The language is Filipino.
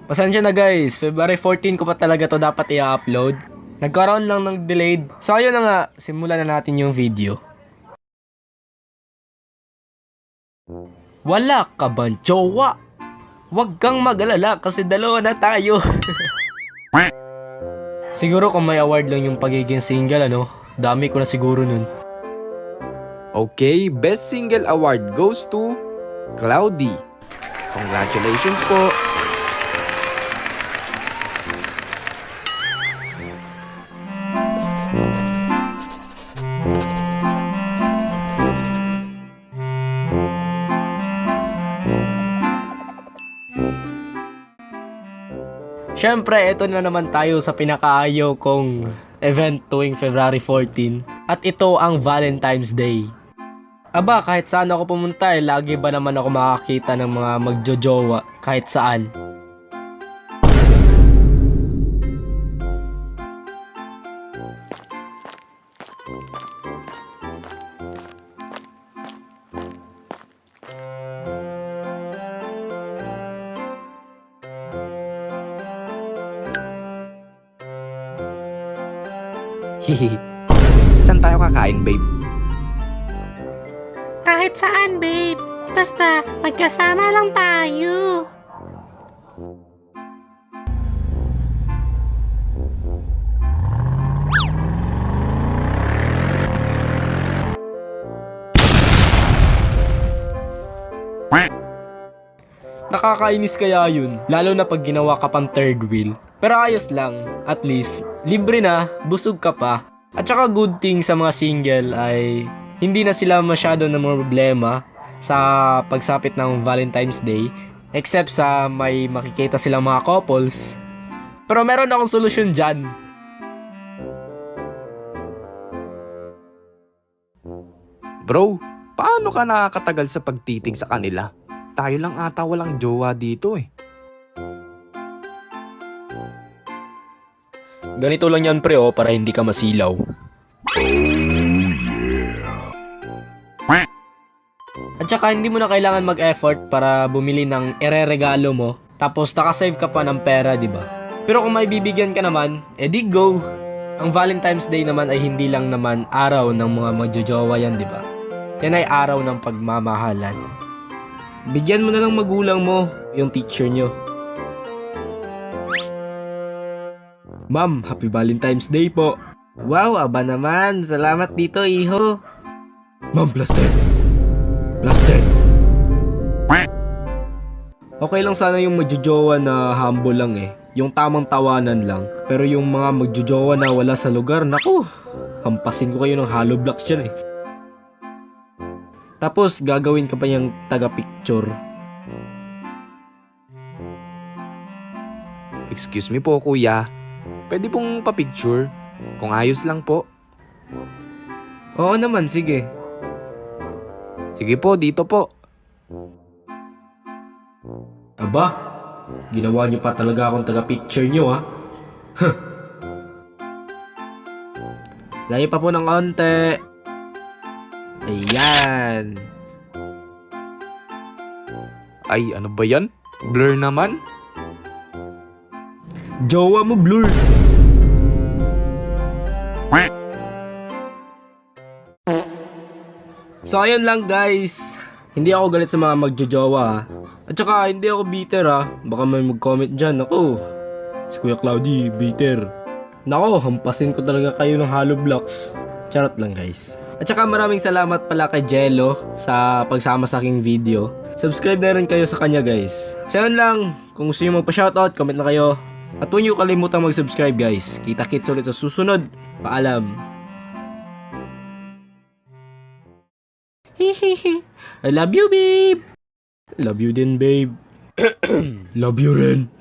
Pasensya na guys, February 14 ko pa talaga to dapat i-upload. Nagkaroon lang ng delayed. So ayun na nga, simulan na natin yung video. Wala ka bang jowa? Huwag kang mag-alala kasi dalawa na tayo. Siguro kung may award lang yung pagiging single ano, dami ko na siguro nun. Okay, Best Single Award goes to Cloudy. Congratulations po! Syempre, ito na naman tayo sa pinakaayaw kong event tuwing February 14. At ito ang Valentine's Day. Aba, kahit saan ako pumunta lagi ba naman ako makakita ng mga magjojowa kahit saan. Hihi. Saan tayo kakain, babe? Kahit saan, babe. Basta, magkasama lang tayo. Nakakainis kaya yun, lalo na pag ginawa ka pang third wheel. Pero ayos lang, at least, libre na, busog ka pa. At saka good thing sa mga single ay hindi na sila masyado na problema sa pagsapit ng Valentine's Day. Except sa may makikita silang mga couples. Pero meron akong solusyon dyan. Bro, paano ka nakakatagal sa pagtitig sa kanila? Tayo lang ata walang jowa dito eh. Ganito lang yan pre para hindi ka masilaw. At saka hindi mo na kailangan mag-effort para bumili ng ire-regalo mo. Tapos nakasave ka pa ng pera, di ba? Pero kung may bibigyan ka naman, edi go! Ang Valentine's Day naman ay hindi lang naman araw ng mga magjojowa yan, di ba? Yan ay araw ng pagmamahalan. Bigyan mo na lang magulang mo, yung teacher nyo. Ma'am, happy Valentine's Day po. Wow, aba naman. Salamat dito, iho. Ma'am, blasted. Blasted. Okay lang sana yung magjojowa na humble lang eh. Yung tamang tawanan lang. Pero yung mga magjojowa na wala sa lugar, naku, hampasin ko kayo ng hollow blocks dyan eh. Tapos gagawin ka pa yung taga-picture. Excuse me po, kuya. Pwede pong pa-picture? Kung ayos lang po. Oo naman, sige. Sige po, dito po. Aba, ginawa niyo pa talaga akong taga-picture niyo ah. Huh. Layo pa po ng konti. Ayan. Ay, ano ba yan? Blur naman? Jowa mo blur. So ayun lang guys. Hindi ako galit sa mga magjojowa ha. At saka hindi ako bitter ha. Baka may mag-comment dyan. Ako, si Kuya Cloudy, bitter. Nako, hampasin ko talaga kayo ng hollow blocks. Charot lang guys. At saka maraming salamat pala kay Jello sa pagsama sa aking video. Subscribe na rin kayo sa kanya guys. So yun lang. Kung gusto nyo magpa-shoutout, comment na kayo. At huwag nyo kalimutang mag-subscribe guys. Kita-kits ulit sa susunod. Paalam. Hehehe. I love you babe. Love you din babe. Love you rin.